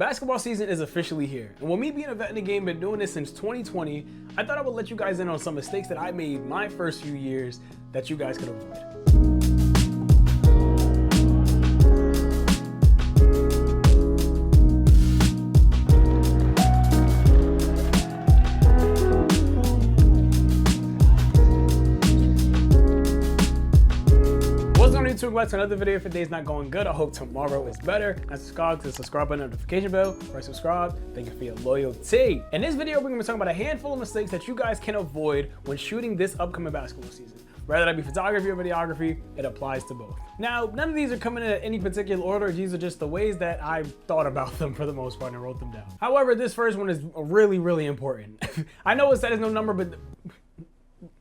Basketball season is officially here, and with me being a vet in the game, been doing this since 2020, I thought I would let you guys in on some mistakes that I made my first few years that you guys could avoid. Welcome back to another video. If your day's not going good, I hope tomorrow is better. And subscribe to the subscribe button, notification bell, or subscribe. Thank you for your loyalty. In this video, we're gonna be talking about a handful of mistakes that you guys can avoid when shooting this upcoming basketball season. Whether that be photography or videography, it applies to both. Now, none of these are coming in any particular order. These are just the ways that I thought about them for the most part and wrote them down. However, this first one is really important. I know it said there's no number, but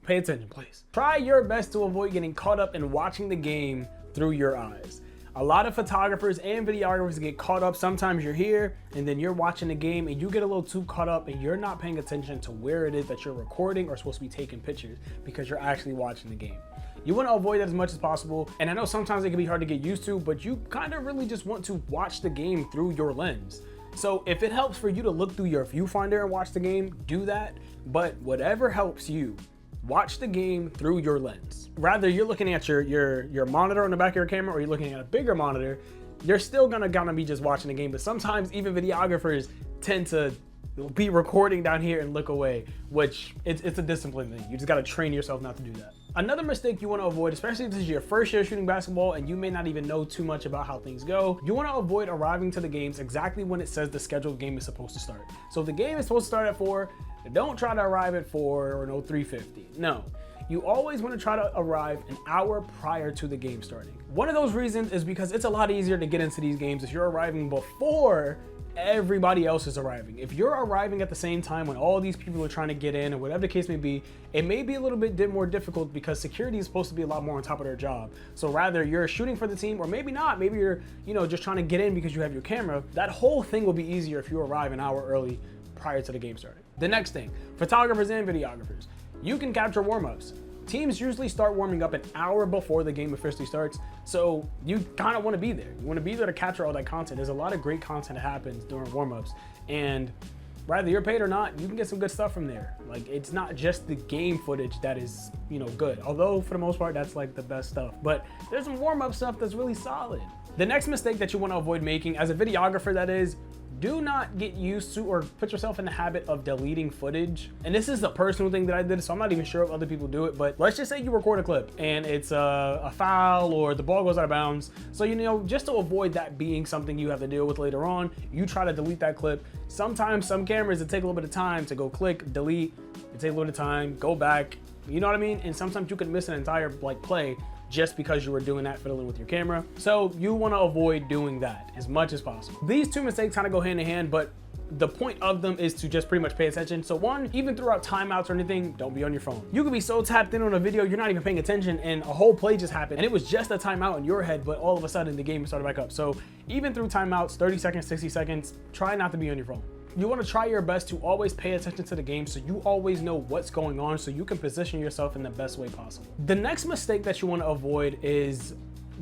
pay attention, please. Try your best to avoid getting caught up in watching the game through your eyes. A lot of photographers and videographers get caught up. Sometimes you're here and then you're watching the game and you get a little too caught up and you're not paying attention to where it is that you're recording or supposed to be taking pictures because you're actually watching the game. You want to avoid that as much as possible. And I know sometimes it can be hard to get used to, but you kind of really just want to watch the game through your lens. So if it helps for you to look through your viewfinder and watch the game, do that. But whatever helps you, watch the game through your lens. Rather you're looking at your monitor on the back of your camera or you're looking at a bigger monitor, you're still gonna be just watching the game. But sometimes even videographers tend to be recording down here and look away, which it's a discipline thing. You just gotta train yourself not to do that. Another mistake you wanna avoid, especially if this is your first year shooting basketball and you may not even know too much about how things go, you wanna avoid arriving to the games exactly when it says the scheduled game is supposed to start. So if the game is supposed to start at 4, don't try to arrive at 4 or no 3:50. No, you always want to try to arrive an hour prior to the game starting. One of those reasons is because it's a lot easier to get into these games if you're arriving before everybody else is arriving. If you're arriving at the same time when all these people are trying to get in or whatever the case may be, it may be a little bit more difficult because security is supposed to be a lot more on top of their job. So rather you're shooting for the team or maybe not, maybe you're just trying to get in because you have your camera. That whole thing will be easier if you arrive an hour early prior to the game starting. The next thing, photographers and videographers, you can capture warm-ups. Teams usually start warming up an hour before the game officially starts, so you kind of want to be there. You want to be there to capture all that content. There's a lot of great content that happens during warm-ups, and whether you're paid or not, you can get some good stuff from there. Like, it's not just the game footage that is, good. Although for the most part, that's like the best stuff. But there's some warm-up stuff that's really solid. The next mistake that you want to avoid making, as a videographer that is, do not get used to or put yourself in the habit of deleting footage. And this is a personal thing that I did, so I'm not even sure if other people do it, but let's just say you record a clip and it's a foul or the ball goes out of bounds. So, just to avoid that being something you have to deal with later on, you try to delete that clip. Sometimes some cameras, it take a little bit of time to go click, delete, it take a little bit of time, go back, you know what I mean? And sometimes you can miss an entire play just because you were doing that fiddling with your camera. So you want to avoid doing that as much as possible. These two mistakes kind of go hand in hand, but the point of them is to just pretty much pay attention. So one, even throughout timeouts or anything, don't be on your phone. You could be so tapped in on a video, you're not even paying attention and a whole play just happened and it was just a timeout in your head, but all of a sudden the game started back up. So even through timeouts, 30 seconds, 60 seconds, try not to be on your phone. You want to try your best to always pay attention to the game so you always know what's going on so you can position yourself in the best way possible. The next mistake that you want to avoid is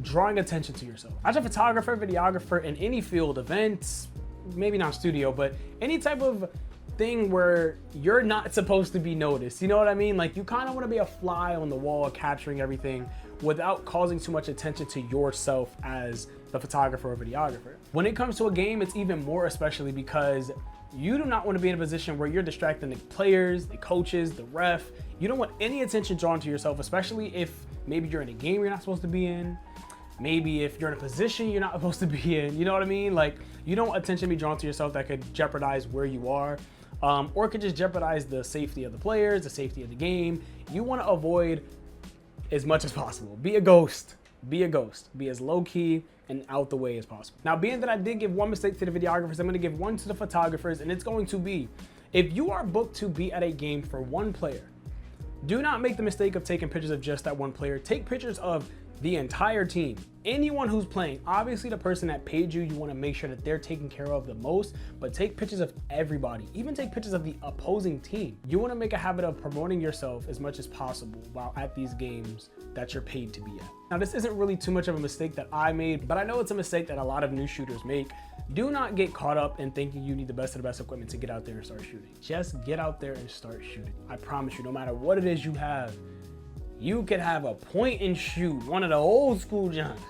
drawing attention to yourself. As a photographer, videographer in any field, events, maybe not studio, but any type of thing where you're not supposed to be noticed. You know what I mean? Like, you kind of want to be a fly on the wall capturing everything without causing too much attention to yourself as the photographer or videographer. When it comes to a game, it's even more especially because you do not want to be in a position where you're distracting the players, the coaches, the ref. You don't want any attention drawn to yourself, especially if maybe you're in a game you're not supposed to be in. Maybe if you're in a position you're not supposed to be in, you know what I mean? Like, you don't want attention to be drawn to yourself that could jeopardize where you are, or it could just jeopardize the safety of the players, the safety of the game. You want to avoid as much as possible. Be a ghost. Be a ghost. Be as low-key and out the way as possible. Now, being that I did give one mistake to the videographers, I'm going to give one to the photographers, and it's going to be, if you are booked to be at a game for one player, do not make the mistake of taking pictures of just that one player. Take pictures of the entire team. Anyone who's playing, obviously the person that paid you, you want to make sure that they're taken care of the most, but take pictures of everybody, even take pictures of the opposing team. You want to make a habit of promoting yourself as much as possible while at these games that you're paid to be at. Now, this isn't really too much of a mistake that I made, but I know it's a mistake that a lot of new shooters make. Do not get caught up in thinking you need the best of the best equipment to get out there and start shooting. Just get out there and start shooting. I promise you, no matter what it is you have, you could have a point and shoot, one of the old school jumps.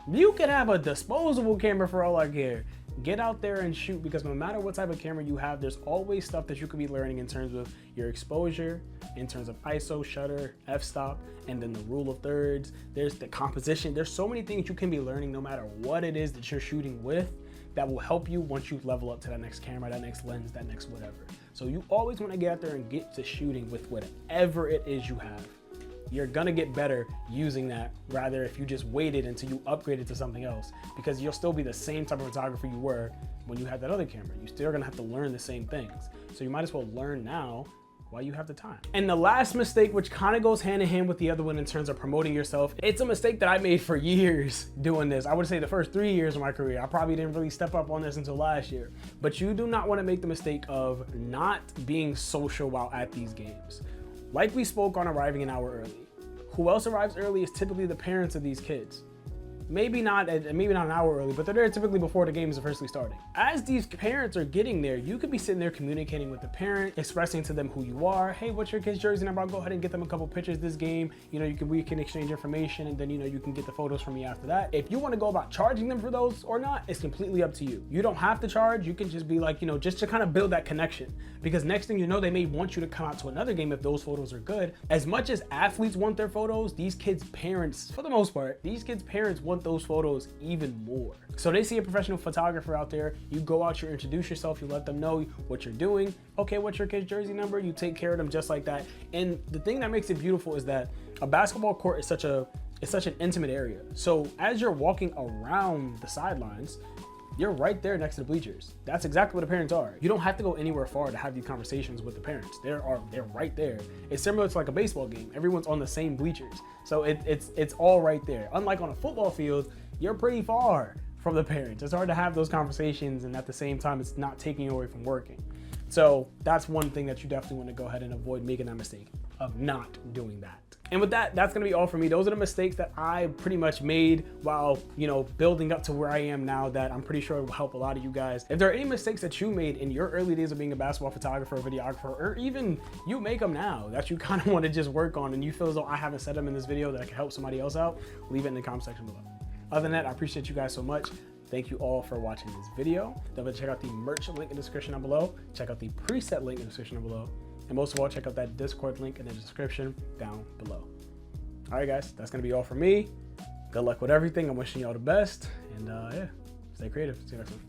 You could have a disposable camera for all I care. Get out there and shoot, because no matter what type of camera you have, there's always stuff that you could be learning in terms of your exposure, in terms of ISO, shutter, f-stop, and then the rule of thirds. There's the composition. There's so many things you can be learning no matter what it is that you're shooting with that will help you once you level up to that next camera, that next lens, that next whatever. So you always want to get out there and get to shooting with whatever it is you have. You're gonna get better using that, rather if you just waited until you upgraded to something else, because you'll still be the same type of photographer you were when you had that other camera. You're still gonna have to learn the same things. So you might as well learn now while you have the time. And the last mistake, which kind of goes hand in hand with the other one in terms of promoting yourself, it's a mistake that I made for years doing this. I would say the first 3 years of my career. I probably didn't really step up on this until last year. But you do not want to make the mistake of not being social while at these games. Like we spoke on arriving an hour early. Who else arrives early is typically the parents of these kids. Maybe not an hour early, but they're there typically before the games are officially starting. As these parents are getting there, you could be sitting there communicating with the parent, expressing to them who you are. Hey, what's your kid's jersey number? I'll go ahead and get them a couple pictures this game. You know, we can exchange information, and then, you know, you can get the photos from me after that. If you want to go about charging them for those or not, it's completely up to you. You don't have to charge. You can just be like, you know, just to kind of build that connection, because next thing you know, they may want you to come out to another game if those photos are good. As much as athletes want their photos, these kids' parents, for the most part, these kids' parents want those photos even more. So they see a professional photographer out there, you go out, you introduce yourself, you let them know what you're doing. Okay, what's your kid's jersey number? You take care of them just like that. And the thing that makes it beautiful is that a basketball court is such an intimate area. So as you're walking around the sidelines, you're right there next to the bleachers. That's exactly what the parents are. You don't have to go anywhere far to have these conversations with the parents. They're right there. It's similar to like a baseball game. Everyone's on the same bleachers. So it's all right there. Unlike on a football field, you're pretty far from the parents. It's hard to have those conversations, and at the same time, it's not taking you away from working. So that's one thing that you definitely want to go ahead and avoid making that mistake of not doing that. And with that, that's gonna be all for me. Those are the mistakes that I pretty much made while, you know, building up to where I am now, that I'm pretty sure will help a lot of you guys. If there are any mistakes that you made in your early days of being a basketball photographer or videographer, or even you make them now that you kind of want to just work on and you feel as though I haven't said them in this video that I can help somebody else out, leave it in the comment section below. Other than that, I appreciate you guys so much. Thank you all for watching this video. Don't forget to check out the merch link in the description down below. Check out the preset link in the description down below. And most of all, check out that Discord link in the description down below. All right, guys, that's gonna be all for me. Good luck with everything. I'm wishing you all the best. And yeah, stay creative. See you next time.